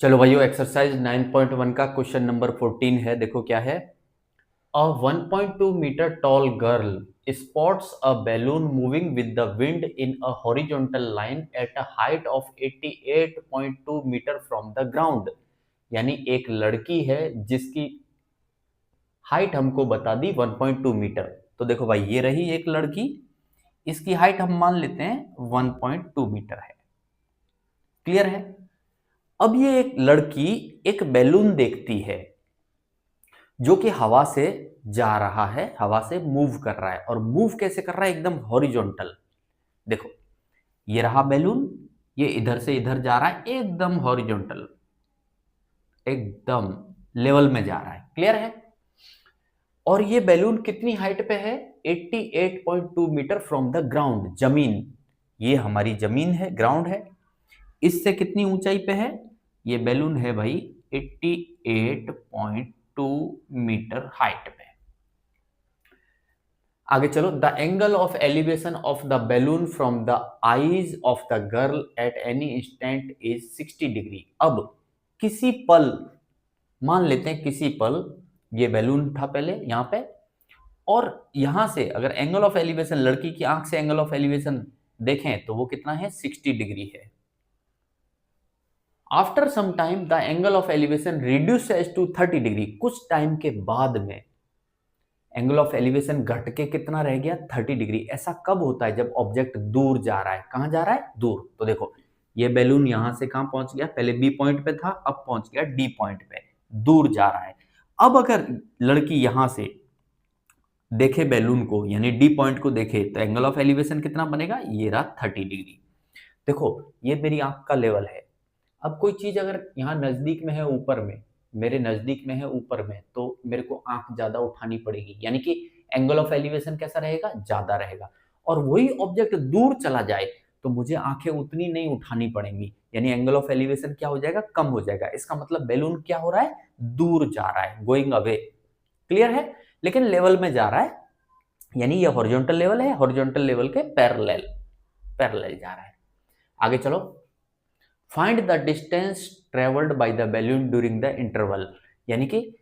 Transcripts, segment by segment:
चलो भाइयों, एक्सरसाइज 9.1 का क्वेश्चन नंबर 14 है। देखो क्या है। A 1.2 metre tall girl spots a balloon moving with the wind in a horizontal line at a height of 88.2 metre from the ground. यानी एक लड़की है जिसकी हाइट हमको बता दी 1.2 मीटर। तो देखो भाई, ये रही एक लड़की, इसकी हाइट हम मान लेते हैं 1.2 मीटर है। क्लियर है। अब ये एक लड़की एक बैलून देखती है जो कि हवा से जा रहा है, हवा से मूव कर रहा है। और मूव कैसे कर रहा है? एकदम हॉरिजॉन्टल। देखो, ये रहा बैलून, ये इधर से इधर जा रहा है, एकदम हॉरिजॉन्टल, एकदम लेवल में जा रहा है। क्लियर है। और ये बैलून कितनी हाइट पे है? 88.2 मीटर फ्रॉम द ग्राउंड, जमीन। ये हमारी जमीन है, ग्राउंड है। इससे कितनी ऊंचाई पे है? ये बैलून है भाई 88.2 मीटर हाइट पे। आगे चलो। The angle of elevation of the balloon from the eyes of the girl at any instant is 60 degree. अब किसी पल, मान लेते हैं किसी पल ये बैलून था पहले यहां पे, और यहां से अगर एंगल ऑफ एलिवेशन, लड़की की आंख से एंगल ऑफ एलिवेशन देखें तो वो कितना है? 60 डिग्री है। After some time the angle of elevation reduces to 30 degree. कुछ टाइम के बाद में एंगल ऑफ एलिवेशन घट के कितना रह गया? 30 डिग्री। ऐसा कब होता है? जब ऑब्जेक्ट दूर जा रहा है। कहां जा रहा है? दूर। तो देखो, ये बैलून यहां से कहां पहुंच गया? पहले बी पॉइंट पे था, अब पहुंच गया डी पॉइंट पे, दूर जा रहा है। अब अगर लड़की यहां से देखे बैलून को, यानी डी पॉइंट को देखे, तो एंगल ऑफ एलिवेशन कितना बनेगा? ये रहा 30 डिग्री। देखो, ये मेरी आंख का लेवल है। अब कोई चीज अगर यहाँ नजदीक में है, ऊपर में, मेरे नजदीक में है ऊपर में, तो मेरे को आंख ज्यादा उठानी पड़ेगी, यानी कि एंगल ऑफ एलिवेशन कैसा रहेगा? ज्यादा रहेगा। और वही ऑब्जेक्ट दूर चला जाए तो मुझे आंखें उतनी नहीं उठानी पड़ेंगी, यानी एंगल ऑफ एलिवेशन क्या हो जाएगा? कम हो जाएगा। इसका मतलब बैलून क्या हो रहा है? दूर जा रहा है, गोइंग अवे। क्लियर है। लेकिन लेवल में जा रहा है, यानी ये हॉरिजॉन्टल लेवल है, हॉरिजॉन्टल लेवल के पैरेलल, पैरेलल जा रहा है। आगे चलो। Find the distance travelled by the balloon during the interval. यानी कि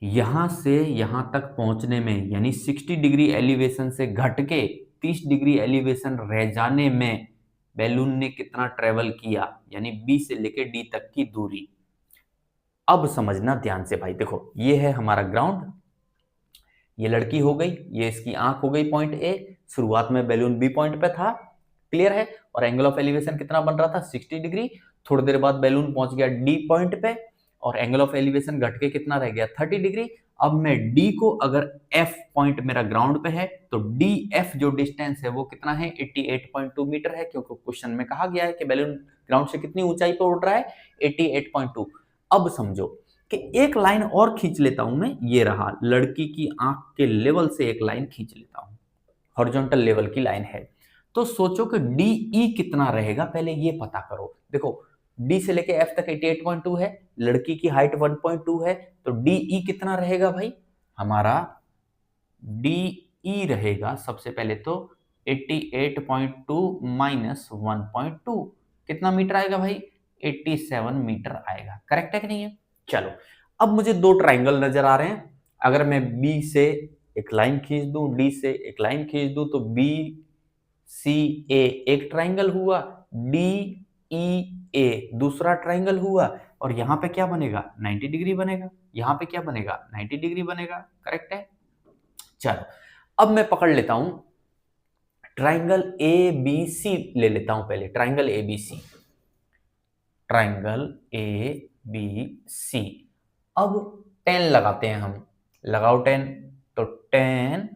यहां से यहां तक पहुंचने में, यानी 60 डिग्री एलिवेशन से घट के 30 डिग्री एलिवेशन रह जाने में बैलून ने कितना ट्रेवल किया, यानी बी से लेके डी तक की दूरी। अब समझना ध्यान से भाई। देखो, ये है हमारा ग्राउंड, ये लड़की हो गई, ये इसकी आंख हो गई पॉइंट ए। शुरुआत में बैलून बी पॉइंट पे था। क्लियर है। और एंगल ऑफ एलिवेशन कितना बन रहा था? 60 डिग्री। थोड़ी देर बाद बैलून पहुंच गया डी पॉइंट पे, और एंगल ऑफ एलिवेशन घट के कितना रह गया? 30 डिग्री। अब मैं डी को, अगर एफ पॉइंट मेरा ग्राउंड पे है, तो डी एफ जो डिस्टेंस है वो कितना है? 88.2 मीटर है, क्योंकि क्वेश्चन में कहा गया है कि बैलून ग्राउंड से कितनी ऊंचाई पर उड़ रहा है? 88.2। अब समझो कि एक लाइन और खींच लेता हूं मैं। ये रहा, लड़की की आंख के लेवल से एक लाइन खींच लेता हूं, हॉरिजॉन्टल लेवल की लाइन है। तो सोचो कि डी ई कितना रहेगा, पहले ये पता करो। देखो, डी से लेके एफ तक 88.2 है, लड़की की हाइट 1.2 है, तो डी ई कितना रहेगा भाई? हमारा डी ई रहेगा सबसे पहले तो 88.2 माइनस 1.2, कितना मीटर आएगा भाई? 87 मीटर आएगा। करेक्ट है कि नहीं है? चलो, अब मुझे दो ट्राइंगल नजर आ रहे हैं। अगर मैं बी से एक लाइन खींच दूं, डी से एक लाइन खींच दूं, तो बी सी ए एक ट्राइंगल हुआ, डी ई ए दूसरा ट्राइंगल हुआ। और यहां पे क्या बनेगा? 90 डिग्री बनेगा। यहां पे क्या बनेगा? 90 डिग्री बनेगा। करेक्ट है। चलो, अब मैं पकड़ लेता हूं ट्राइंगल ए बी सी, ले लेता हूं पहले triangle A B C, triangle A B C. अब 10 लगाते हैं हम। लगाओ 10, तो 10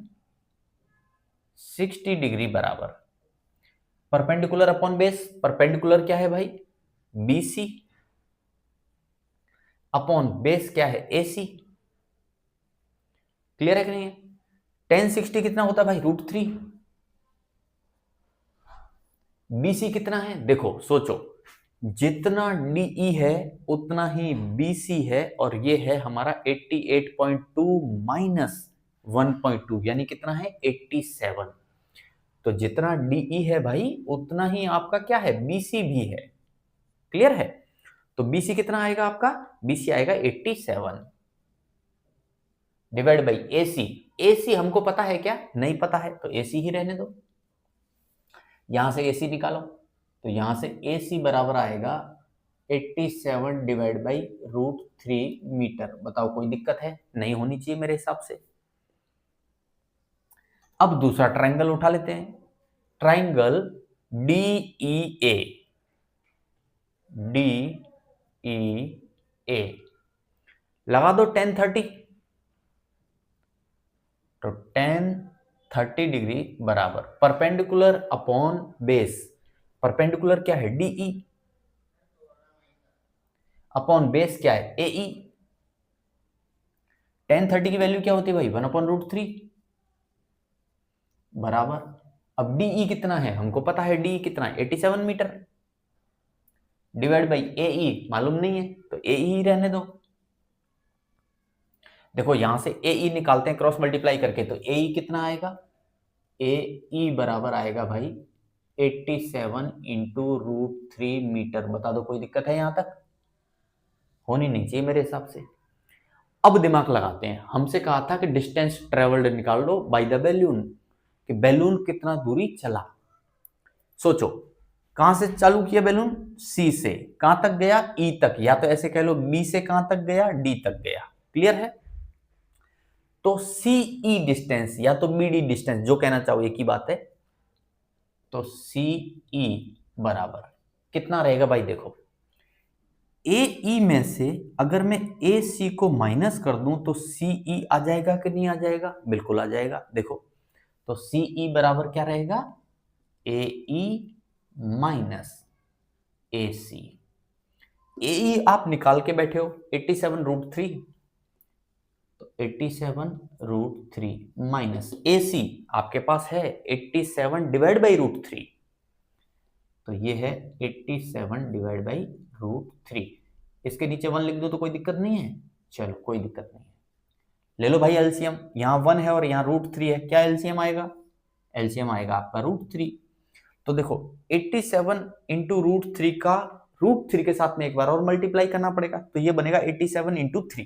60 डिग्री बराबर परपेंडिकुलर अपॉन बेस। परपेंडिकुलर क्या है भाई? बीसी, अपॉन बेस क्या है? एसी। क्लियर है कि नहीं है? 1060 कितना होता है भाई? √3। बीसी कितना है? देखो सोचो, जितना डीई है उतना ही बीसी है, और ये है हमारा 88.2 माइनस 1.2, यानी कितना है? 87। तो जितना डीई है भाई, उतना ही आपका क्या है? बीसी भी है। क्लियर है। तो BC कितना आएगा आपका? BC आएगा 87 डिवाइड बाई AC। AC हमको पता है क्या? नहीं पता है, तो AC ही रहने दो। यहां से AC निकालो, तो यहां से AC बराबर आएगा 87 डिवाइड बाई √3 मीटर। बताओ कोई दिक्कत है? नहीं होनी चाहिए मेरे हिसाब से। अब दूसरा ट्रायंगल उठा लेते हैं, ट्रायंगल DEA। DEA लगा दो tan 30, तो tan 30 डिग्री बराबर परपेंडिकुलर अपॉन बेस। परपेंडिकुलर क्या है? DE अपॉन बेस क्या है? AE। tan 30 की वैल्यू क्या होती है भाई? 1/√3 बराबर, अब DE कितना है हमको पता है, DE कितना है? 87 मीटर डिवाइड बाई AE मालूम नहीं है, तो AE ही रहने दो। देखो यहां से AE निकालते हैं क्रॉस मल्टीप्लाई करके, तो AE कितना आएगा? AE बराबर आएगा भाई 87 इंटू √3 मीटर। बता दो कोई दिक्कत है? यहां तक होनी नहीं चाहिए मेरे हिसाब से। अब दिमाग लगाते हैं, हमसे कहा था कि डिस्टेंस ट्रेवल्ड निकाल लो बाय द बैलून, कि बैलून कितना दूरी चला। सोचो कहां से चालू किया बैलून? C से। कहां तक गया? E तक, या तो ऐसे कह लो B से कहां तक गया? D तक गया। क्लियर है? तो CE डिस्टेंस या तो BD डिस्टेंस, जो कहना चाहो एक ही बात है। तो CE बराबर कितना रहेगा भाई? देखो AE में से अगर मैं AC को माइनस कर दूं तो CE आ जाएगा कि नहीं आ जाएगा? बिल्कुल आ जाएगा। देखो तो CE बराबर क्या रहेगा? AE minus AC। AE आप निकाल के बैठे हो 87√3, तो 87√3 माइनस AC आपके पास है 87 डिवाइड बाई √3, तो ये है 87 डिवाइड बाई √3। इसके नीचे 1 लिख दो तो कोई दिक्कत नहीं है? चलो कोई दिक्कत नहीं है। ले लो भाई एलसीएम, यहाँ 1 है और यहाँ √3 है, क्या एलसीएम आएगा? एलसीएम आएगा आपका √3। तो देखो 87 इंटू √3 का √3 के साथ में एक बार और मल्टीप्लाई करना पड़ेगा, तो ये बनेगा 87 इंटू 3।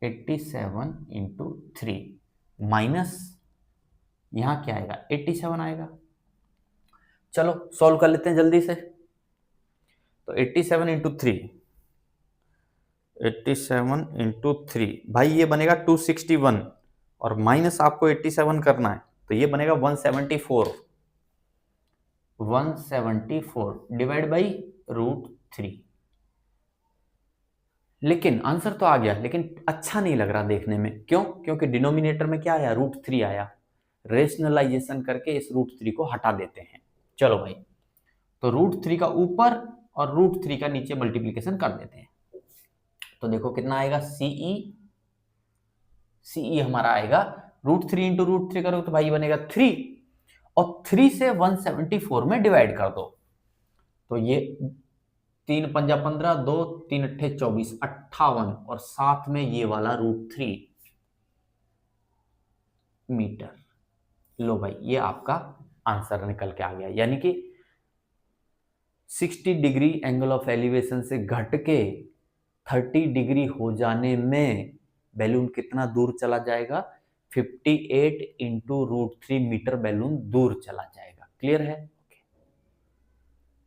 87 इंटू 3 माइनस यहां क्या आएगा? 87 आएगा। चलो सॉल्व कर लेते हैं जल्दी से। तो 87 इंटू 3, 87 इंटू 3 भाई ये बनेगा 261, और माइनस आपको 87 करना है, तो ये बनेगा 174। 174 डिवाइड बाई √3। लेकिन आंसर तो आ गया, लेकिन अच्छा नहीं लग रहा देखने में। क्यों? क्योंकि डिनोमिनेटर में क्या आया? √3 आया। रेशनलाइजेशन करके इस √3 को हटा देते हैं। चलो भाई, तो √3 का ऊपर और √3 का नीचे मल्टीप्लीकेशन कर देते हैं, तो देखो कितना आएगा? CE हमारा आएगा √3 इंटू √3 करो तो भाई बनेगा 3, और 3 से 174 में डिवाइड कर दो, तो ये 3 पंजा 15, 2 3 अट्ठे 24, 58, और साथ में ये वाला √3 मीटर। लो भाई ये आपका आंसर निकल के आ गया, यानी कि 60 डिग्री एंगल ऑफ एलिवेशन से घट के 30 डिग्री हो जाने में बैलून कितना दूर चला जाएगा? 58 इंटू √3 मीटर बैलून दूर चला जाएगा। क्लियर है?